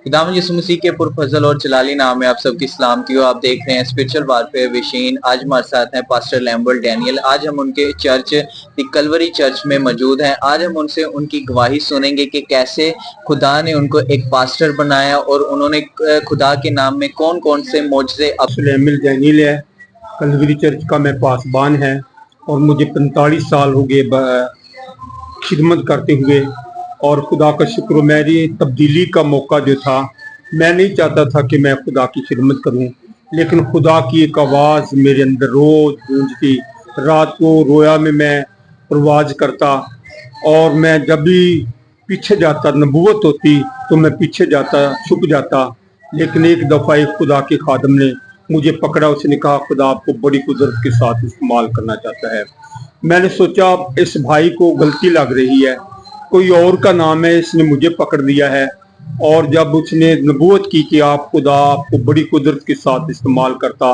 खुदावंद यीशु मसीह के पुरफजल और जलाली नाम में आप सबकी सलाम की हो। आप देख रहे हैं स्पिरिचुअल वारफेयर विशीन। आज हमारे साथ हैं पास्टर लैम्बर्ट डैनियल। आज हम उनके चर्च द कलवरी चर्च में मौजूद हैं। आज हम उनसे उनकी गवाही सुनेंगे कि कैसे खुदा ने उनको एक पास्टर बनाया और उन्होंने खुदा के नाम में कौन कौन से मोजज़े लैम्बर्ट डैनियल है, कलवरी चर्च का मैं पासबान है और मुझे 45 साल हो गए खिदमत करते हुए। और खुदा का शुक्र, मेरी तब्दीली का मौका जो था, मैं नहीं चाहता था कि मैं खुदा की खिदमत करूं, लेकिन खुदा की एक आवाज़ मेरे अंदर रोज गूंजती। रात को रोया में मैं परवाज करता और मैं जब भी पीछे जाता, नबूवत होती तो मैं पीछे जाता, छुप जाता। लेकिन एक दफ़ा एक खुदा के खादम ने मुझे पकड़ा। उसने कहा खुदा आपको बड़ी कुदरत के साथ इस्तेमाल करना चाहता है। मैंने सोचा इस भाई को गलती लग रही है, कोई और का नाम है, इसने मुझे पकड़ दिया है। और जब उसने नबूवत की कि आप खुदा आपको बड़ी कुदरत के साथ इस्तेमाल करता,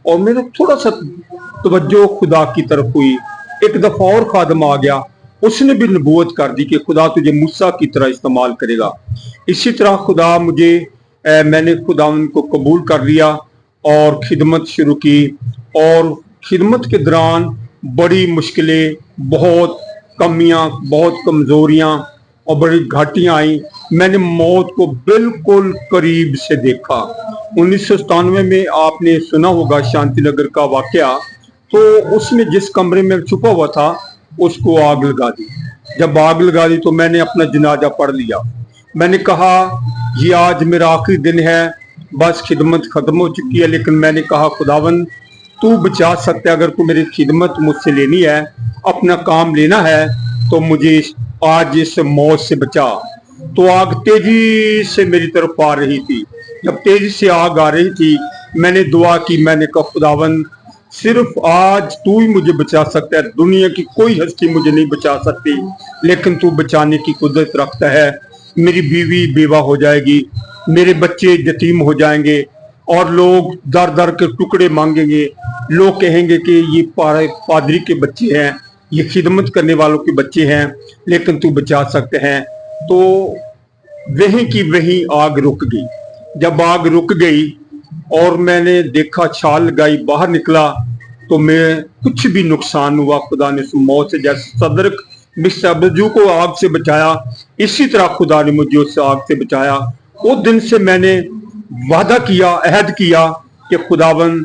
और मेरा थोड़ा सा तवज्जो खुदा की तरफ हुई। एक दफा और खादम आ गया, उसने भी नबूवत कर दी कि खुदा तुझे मूसा की तरह इस्तेमाल करेगा। इसी तरह खुदा मुझे मैंने खुदा उनको कबूल कर लिया और खिदमत शुरू की। और खिदमत के दौरान बड़ी मुश्किलें, बहुत कमियां, बहुत कमजोरियां और बड़ी घाटियां आई। मैंने मौत को बिल्कुल करीब से देखा। 1997 में आपने सुना होगा शांति नगर का वाकया, तो उसमें जिस कमरे में छुपा हुआ था उसको आग लगा दी। जब आग लगा दी तो मैंने अपना जनाजा पढ़ लिया। मैंने कहा ये आज मेरा आखिरी दिन है, बस खिदमत खत्म हो चुकी है। लेकिन मैंने कहा खुदावन तू बचा सकता है, अगर तू मेरी खिदमत मुझसे लेनी है, अपना काम लेना है, तो मुझे आज इस मौत से बचा। तो आग तेजी से मेरी तरफ आ रही थी। जब तेजी से आग आ रही थी मैंने दुआ की। मैंने कहा खुदावन सिर्फ आज तू ही मुझे बचा सकता है, दुनिया की कोई हस्ती मुझे नहीं बचा सकती, लेकिन तू बचाने की कुदरत रखता है। मेरी बीवी बेवा हो जाएगी, मेरे बच्चे यतीम हो जाएंगे और लोग दर दर के टुकड़े मांगेंगे। लोग कहेंगे कि ये पादरी के बच्चे हैं, ये खिदमत करने वालों के बच्चे हैं, लेकिन तू बचा सकते हैं। तो वहीं की वहीं आग रुक गई। जब आग रुक गई और मैंने देखा, छाल लगाई, बाहर निकला, तो मैं कुछ भी नुकसान हुआ। खुदा ने मौत से, जैसे सदरक मिस्टर को आग से बचाया, इसी तरह खुदा ने मुझे उस आग से बचाया। उस दिन से मैंने वादा किया, अहद किया कि खुदावन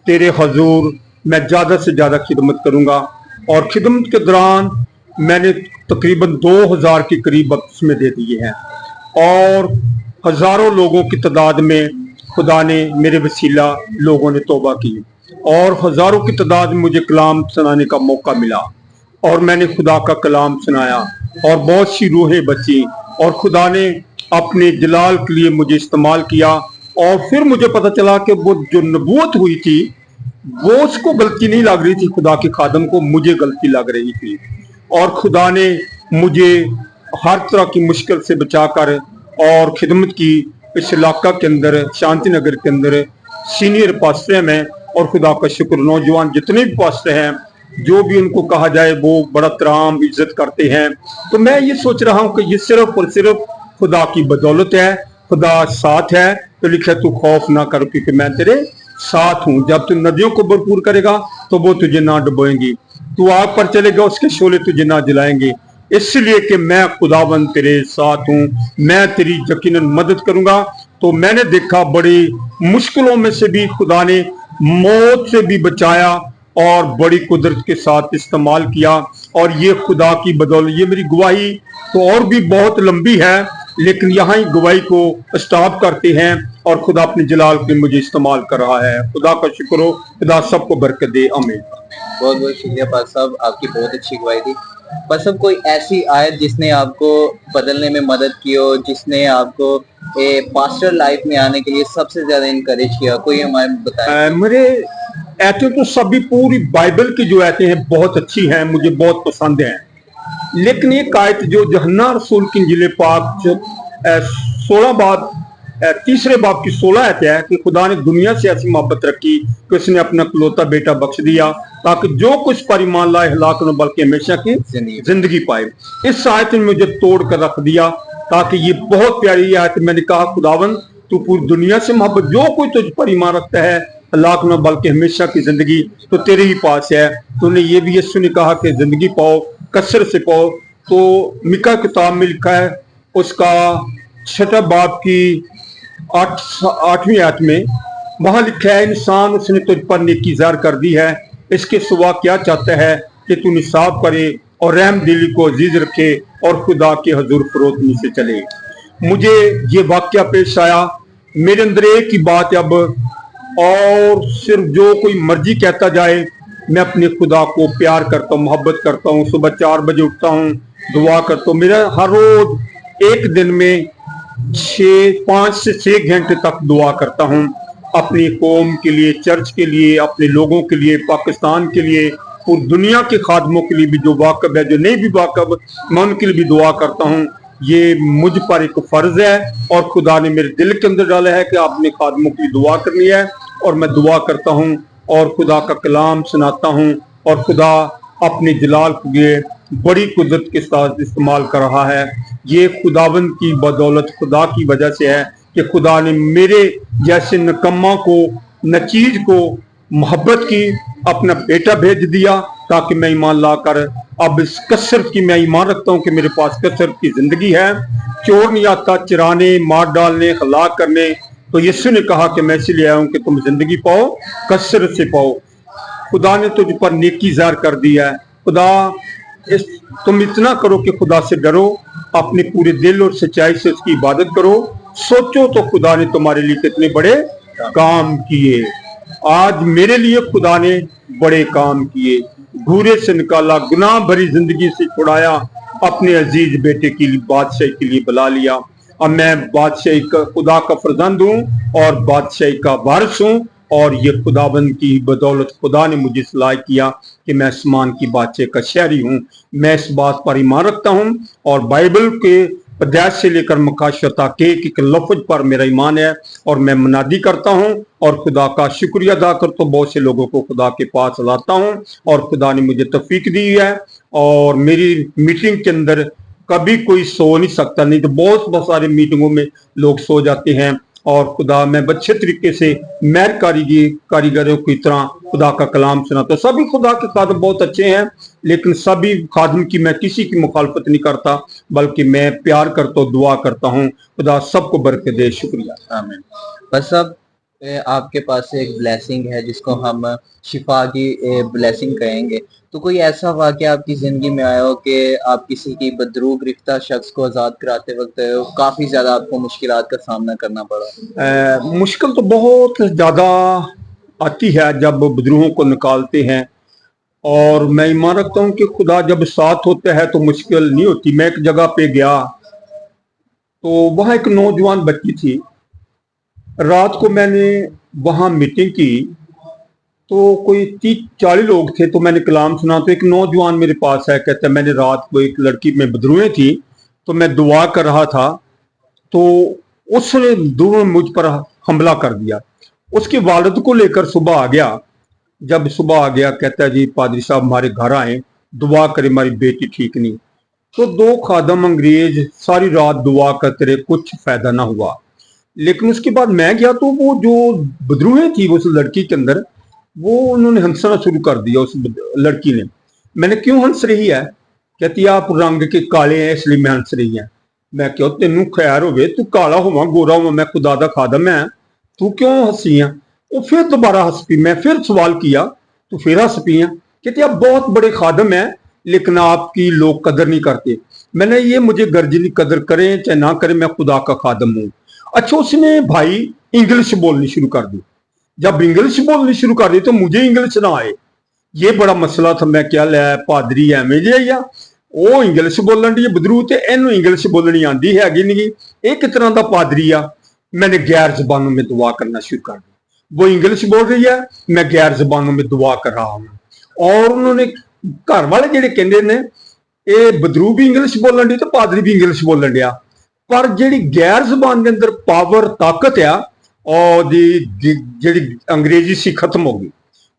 तेरे हजूर मैं ज्यादा से ज्यादा खिदमत करूंगा। और खिदमत के दौरान मैंने तकरीबन 2000 के करीब बपतिस्मे दे दिए हैं और हजारों लोगों की तादाद में खुदा ने मेरे वसीला लोगों ने तौबा की और हजारों की तादाद में मुझे कलाम सुनाने का मौका मिला और मैंने खुदा का कलाम सुनाया और बहुत सी रूहें बची और खुदा ने अपने जलाल के लिए मुझे इस्तेमाल किया। और फिर मुझे पता चला कि वो जो नबूवत हुई थी वो उसको गलती नहीं लग रही थी, खुदा के खादम को मुझे गलती लग रही थी। और खुदा ने मुझे हर तरह की मुश्किल से बचाकर और खिदमत की। इस इलाका के अंदर, शांति नगर के अंदर सीनियर पास्टर हैं मैं, और खुदा का शुक्र नौजवान जितने भी पास्टर हैं, जो भी उनको कहा जाए वो बड़ा तराम इज्जत करते हैं। तो मैं ये सोच रहा हूँ कि ये सिर्फ और सिर्फ खुदा की बदौलत है। खुदा साथ है तो लिखा तू खौफ ना कर क्योंकि मैं तेरे साथ हूँ। जब तू नदियों को भरपूर करेगा तो वो तुझे ना डुबोएंगी, तू आग पर चलेगा उसके शोले तुझे ना जलाएंगे। इसलिए कि मैं खुदावन तेरे साथ हूँ, मैं तेरी यकीनन मदद करूंगा। तो मैंने देखा बड़ी मुश्किलों में से भी खुदा ने मौत से भी बचाया और बड़ी कुदरत के साथ इस्तेमाल किया। और ये खुदा की बदौलत, ये मेरी गवाही तो और भी बहुत लंबी है, लेकिन यहाँ ही गवाही को स्टॉप करते हैं और खुदा अपने जलाल के मुझे इस्तेमाल कर रहा है। खुदा का शुक्र हो, खुदा सबको बरकत दे, आमीन। बहुत बहुत शुक्रिया पास साहब, आपकी बहुत अच्छी गवाही थी। पास साहब कोई ऐसी आयत जिसने आपको बदलने में मदद की हो, जिसने आपको पास्टर लाइफ में आने के लिए सबसे ज्यादा इनकरेज किया, कोई हमारे बताए? मेरे ऐसे तो सभी पूरी बाइबल की जो आयतें हैं बहुत अच्छी हैं, मुझे बहुत पसंद हैं। लेकिन एक आयत जो यूहन्ना रसूल की इंजील पाक 16 बाब तीसरे बाब की 16 आयत है कि खुदा ने दुनिया से ऐसी मोहब्बत रखी कि उसने अपना इकलौता बेटा बख्श दिया ताकि जो कुछ पर ईमान लाए हलाक न बल्कि हमेशा की जिंदगी पाए। इस आयत ने मुझे तोड़ कर रख दिया ताकि ये बहुत प्यारी आयत मैंने कहा खुदावन तू पूरी दुनिया से मोहब्बत जो कोई तुझ पर ईमान रखता है लाख में बल्कि हमेशा की जिंदगी तो तेरे ही पास है। तूने ये भी यीशु ने कहा कि जिंदगी पाओ कसरत से पाओ। तो मिका किताब में लिखा है उसका 6 बाब की 8वीं आयत में वहां लिखा है इंसान उसने तुझ पर नेकी ज़ाहिर कर दी है, इसके सिवा क्या चाहता है कि तू निसाब करे और रहम दिली को अजीज रखे और खुदा के हजूर फरोतनी से चले। मुझे ये वाक्य पेश आया, मेरे अंदर एक ही बात अब, और सिर्फ जो कोई मर्जी कहता जाए, मैं अपने खुदा को प्यार करता हूँ, मोहब्बत करता हूँ। सुबह 4 बजे उठता हूँ, दुआ करता हूँ। मेरा हर रोज एक दिन में 5 से 6 घंटे तक दुआ करता हूँ अपनी कौम के लिए, चर्च के लिए, अपने लोगों के लिए, पाकिस्तान के लिए, पूरी दुनिया के खादमों के लिए भी जो वाकब है, जो नहीं भी वाकब, मैं उनके लिए भी दुआ करता हूँ। ये मुझ पर एक फर्ज है और खुदा ने मेरे दिल के अंदर डाला है कि आपने खादमों की दुआ करनी है, और मैं दुआ करता हूँ और खुदा का कलाम सुनाता हूँ। और खुदा अपने जलाल को ये बड़ी कुदरत के साथ इस्तेमाल कर रहा है। ये खुदावंद की बदौलत, खुदा की वजह से है कि खुदा ने मेरे जैसे नकम्मा को, नचीज को मोहब्बत की, अपना बेटा भेज दिया ताकि मैं ईमान लाकर अब इस कसरत की मैं ईमान रखता हूँ कि मेरे पास कसरत की जिंदगी है। चोर नहीं आता चराने, मार डालने, हलाक करने। तो यीशु ने कहा कि मैं इसलिए आया हूँ कि तुम जिंदगी पाओ, कसरत से पाओ। खुदा ने तुझ पर नेकी ज़ाहिर कर दिया है। तुम इतना करो कि खुदा से डरो, अपने पूरे दिल और सच्चाई से उसकी इबादत करो। सोचो तो खुदा ने तुम्हारे लिए कितने बड़े काम किए। आज मेरे लिए खुदा ने बड़े काम किए, घूरे से निकाला, गुनाह भरी जिंदगी से छुड़ाया, अपने अजीज बेटे की बादशाही के लिए बुला लिया। अब मैं बादशाही का, खुदा का फर्जंद हूँ और बादशाही का वारिस हूँ। और ये खुदाबंद की बदौलत खुदा ने मुझे सलाह किया कि मैं आसमान की बादशाह का शहरी हूँ। मैं इस बात पर ईमान रखता हूँ और बाइबल के अध्याय से लेकर मुकाशता के एक लफ्ज पर मेरा ईमान है, और मैं मुनादी करता हूँ और खुदा का शुक्रिया अदा करता हूँ। बहुत से लोगों को खुदा के पास लाता हूँ और खुदा ने मुझे तौफीक दी है। और मेरी मीटिंग के अंदर कभी कोई सो नहीं सकता, नहीं तो बहुत सारे मीटिंगों में लोग सो जाते हैं। और खुदा मैं अच्छे तरीके से मैर कारीगरों की तरह खुदा का कलाम सुनाता हूँ। सभी खुदा के खादम बहुत अच्छे हैं, लेकिन सभी खादम की मैं किसी की मुखालफत नहीं करता, बल्कि मैं प्यार करता हूँ, दुआ करता हूँ। खुदा सबको बरकत दे। शुक्रिया। आमीन। बस अब आपके पास एक ब्लेसिंग है जिसको हम शिफा की ब्लेसिंग कहेंगे। तो कोई ऐसा वाकया आपकी जिंदगी में आया हो कि आप किसी की बदरू गिरफ्तार शख्स को आजाद कराते वक्त काफी ज्यादा आपको मुश्किलात का सामना करना पड़ा? मुश्किल तो बहुत ज्यादा आती है जब बदरूहों को निकालते हैं, और मैं ईमान रखता हूँ कि खुदा जब साथ होता है तो मुश्किल नहीं होती। मैं एक जगह पे गया तो वहां एक नौजवान बच्ची थी। रात को मैंने वहां मीटिंग की तो कोई 30-40 लोग थे, तो मैंने कलाम सुना। तो एक नौजवान मेरे पास है, कहता है मैंने रात को एक लड़की में बदरुएं थी तो मैं दुआ कर रहा था तो उसने दोनों मुझ पर हमला कर दिया। उसके वालिद को लेकर सुबह आ गया। जब सुबह आ गया कहता है जी पादरी साहब हमारे घर आए, दुआ करे हमारी बेटी ठीक नहीं। तो 2 खादम अंग्रेज सारी रात दुआ करते रहे, कुछ फायदा ना हुआ। लेकिन उसके बाद मैं गया तो वो जो बदरूहें थी उस लड़की के अंदर, वो उन्होंने हंसना शुरू कर दिया। उस लड़की ने, मैंने क्यों हंस रही है? कहती आप रंग के काले हैं इसलिए मैं हंस रही है। मैं क्यों तेनू खैर होवे, तू काला होवा गोरा होवा, मैं खुदा दा खादम है, तू क्यों हंसी है? वो फिर दोबारा हंस पी। मैं फिर सवाल किया तो फिर हंस पी है। कहती आप बहुत बड़े खादम है लेकिन आपकी लोग कदर नहीं करते। मैंने ये मुझे गर्जली कदर करें चाहे ना करें, मैं खुदा का खादम हूँ। अच्छा, उसने भाई इंग्लिश बोलनी शुरू कर दी। जब इंग्लिश बोलनी शुरू कर दी तो मुझे इंग्लिश ना आए, ये बड़ा मसला था। मैं क्या लिया पादरी एवं जिहा वो इंग्लिश बोलन दी बदरू ते इनू इंग्लिश बोलनी आती हैगी नहीं, एक तरह का पादरी आ। मैंने गैर जबानों में दुआ करना शुरू कर दी। वो इंग्लिश बोल रही है, मैं गैर जबानों में दुआ कर रहा हूँ। और उन्होंने घर वाले जेडे कहते ने ये बदरू भी इंग्लिश बोलन दी तो पादरी भी इंग्लिश बोलन दिया, पर जी गैर जबान के अंदर पावर ताकत आ और जी अंग्रेजी सी खत्म होगी।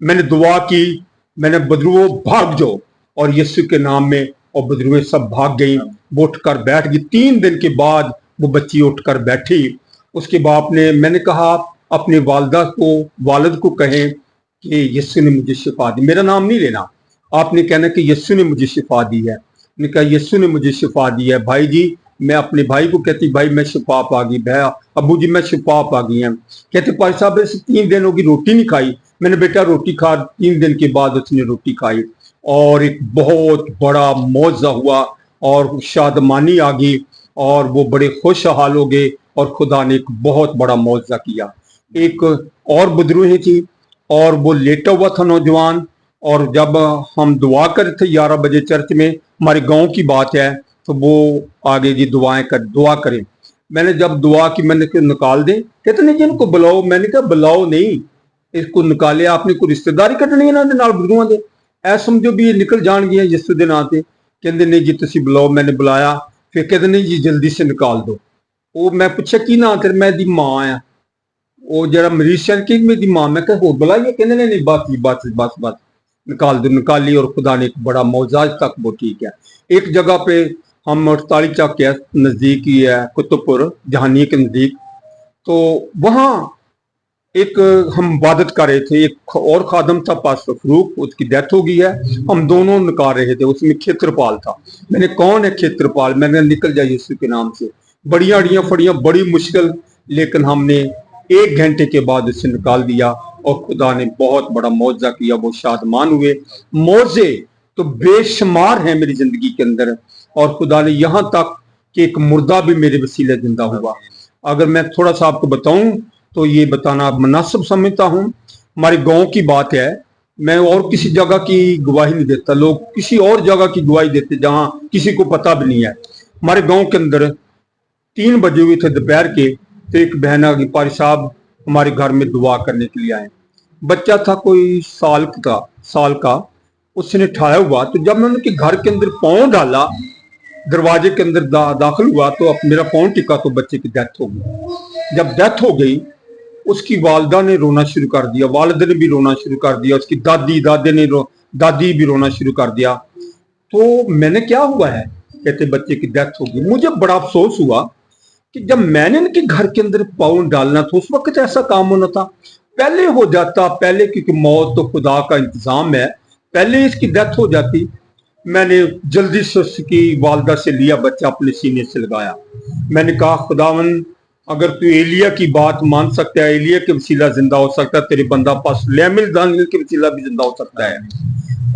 मैंने दुआ की, मैंने बदरूओ भाग जाओ और यीशु के नाम में, और बुजुर्गें सब भाग गई, वो उठकर बैठ गई। 3 दिन के बाद वो बच्ची उठकर बैठी। उसके बाप ने, मैंने कहा अपने वालिद को कहें कि यीशु ने मुझे शिफा दी, मेरा नाम नहीं लेना, आपने कहना कि यीशु ने मुझे शिफा दी है। मैंने कहा यीशु ने मुझे शिफा दी है। भाई जी, मैं अपने भाई को कहती, भाई मैं शिफा पा गई, भाई अबू जी मैं शिफा पा गई है। कहते भाई साहब 3 दिन होगी रोटी नहीं खाई। मैंने बेटा रोटी खा। 3 दिन के बाद उसने रोटी खाई और एक बहुत बड़ा मौजा हुआ और शादमानी आ गई और वो बड़े खुशहाल हो गए और खुदा ने एक बहुत बड़ा मौजा किया। एक और बुजुर्ग थी और वो लेटा हुआ था नौजवान, और जब हम दुआ कर थे 11 बजे चर्च में, हमारे गांव की बात है, तो वो आगे जी दुआ करें। मैंने जब दुआ की, मैंने कहा निकाल दें। कहते नहीं जी इनको बुलाओ। मैंने कहा बुलाओ नहीं, इसको निकाले, आपने कोई रिश्तेदारी कटनी है ना बुजुर्गों के, ऐ समझो भी ये निकल जान गया यीशु दे नां ते। कहते नहीं जी तुसी बुलाओ। मैंने बुलाया, फिर कहते नहीं जी जल्दी से निकाल दो। वो मैं पूछा की ना तेरे, मैं दी मां आ। वो जरा मरीज शर की मेरी मां। मैं कहा होर बुलाइए। कहते नहीं बस निकाल दो। निकाली और खुदा ने एक बड़ा मौजाज तक वो ठीक है। एक जगह पे हम 48 चौक के नजदीक ही है, कुतुबपुर जहानिया के नजदीक, तो वहां एक हम इबादत कर रहे थे। एक और खादम था पास्टर फरूक, उसकी डेथ हो गई है। हम दोनों निकाल रहे थे, उसमें क्षेत्रपाल था। मैंने कौन है क्षेत्रपाल, मैंने निकल जाए यीशु के नाम से। बड़ी अड़ियां फड़ियां, बड़ी मुश्किल, लेकिन हमने 1 घंटे के बाद उसे निकाल दिया और खुदा ने बहुत बड़ा मौजा किया। वो शादमान हुए। मौजे तो बेशुमार हैं मेरी जिंदगी के अंदर, और खुदा ने यहाँ तक कि एक मुर्दा भी मेरे वसीले जिंदा हुआ। अगर मैं थोड़ा सा आपको बताऊं तो ये बताना मुनासिब समझता हूँ। हमारे गांव की बात है, मैं और किसी जगह की गवाही नहीं देता, लोग किसी और जगह की गवाही देते जहां किसी को पता भी नहीं है। हमारे गांव के अंदर 3 बजे हुए थे दोपहर के, तो एक बहन आ गई, पारी साहब हमारे घर में दुआ करने के लिए आए। बच्चा था कोई साल का, उसने ठाया हुआ। तो जब मैं उनके घर के अंदर पांव डाला, दरवाजे के अंदर दाखिल हुआ, तो अब मेरा पांव टिका तो बच्चे की डेथ हो गई। जब डेथ हो गई, उसकी वालदा ने रोना शुरू कर दिया, वालिद ने भी रोना शुरू कर दिया, उसकी दादी भी रोना शुरू कर दिया। तो मैंने क्या हुआ है, कहते बच्चे की डेथ हो गई। मुझे बड़ा अफसोस हुआ कि जब मैंने इनके घर के अंदर पाँव डालना था, उस वक्त ऐसा काम होना था, पहले हो जाता, पहले, क्योंकि मौत तो खुदा का इंतजाम है, पहले इसकी डेथ हो जाती। मैंने जल्दी से उसकी वालदा से लिया, बच्चा अपने सीने से लगाया। मैंने कहा खुदावन, अगर तू एलिया की बात मान सकता है, एलिया के वसीला जिंदा हो सकता है, तेरे बंदा पास लेमिल दानियल के वसीला भी जिंदा हो सकता है,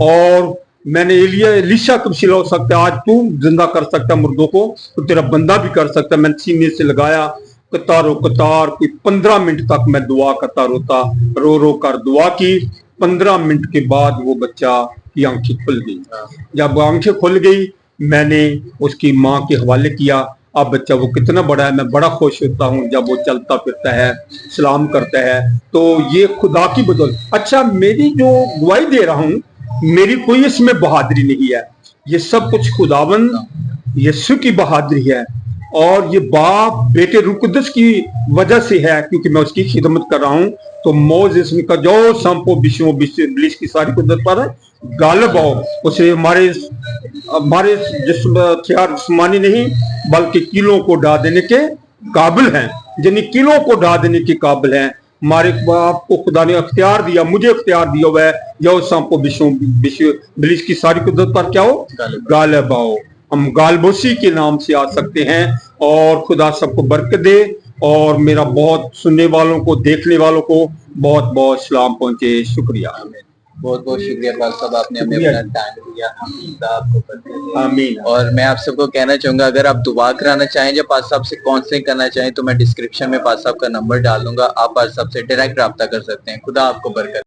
और मैंने एलिशा का वसीला हो सकता है, आज तू जिंदा कर सकता है मुर्दों को, तो तेरा बंदा भी कर सकता है। मैंने सीने से लगाया, कतार कोई 15 मिनट तक मैं दुआ करता रो कर दुआ की। 15 मिनट के बाद वो बच्चा की आंखें खुल गई। जब आंखें खुल गई, मैंने उसकी माँ के हवाले किया। अब बच्चा वो कितना बड़ा है, मैं बड़ा खुश होता हूँ जब वो चलता फिरता है, सलाम करता है। तो ये खुदा की बदौलत। अच्छा, मेरी जो गवाही दे रहा हूँ, मेरी कोई इसमें बहादुरी नहीं है, ये सब कुछ खुदावन यीशु की बहादुरी है, और ये बाप बेटे रूह कुदस की वजह से है, क्योंकि मैं उसकी खिदमत कर रहा हूँ। तो मौज इसमें का जो संपो विश्व बिलिस की सारी कुदरत पर गालिब आओ, उसे हमारे जिस्म हथियार जिस्मानी नहीं बल्कि किलों को ढा देने के काबिल हैं, जिन्हें किलों को ढा देने के काबिल हैं। हमारे बाप को खुदा ने अख्तियार दिया, मुझे अख्तियार दिया हुआ है, जो सांपो विश्व बिलिस की सारी कुदरत पर क्या हो, गालिब आओ। हम गालबोसी के नाम से आ सकते हैं, और खुदा सबको बरकत दे, और मेरा बहुत सुनने वालों को, देखने वालों को बहुत बहुत सलाम पहुंचे। शुक्रिया, बहुत बहुत शुक्रिया पाल साहब, आपने हमें अपना टाइम दिया। खुदा आपको बरकत दे। आमीन। और मैं आप सबको कहना चाहूंगा, अगर आप दुआ कराना चाहें या पाल साहब से काउंसलिंग करना चाहें, तो मैं डिस्क्रिप्शन में पाल साहब का नंबर डाल दूंगा, आप पाल साहब से डायरेक्ट रब्ता कर सकते हैं। खुदा आपको बरकत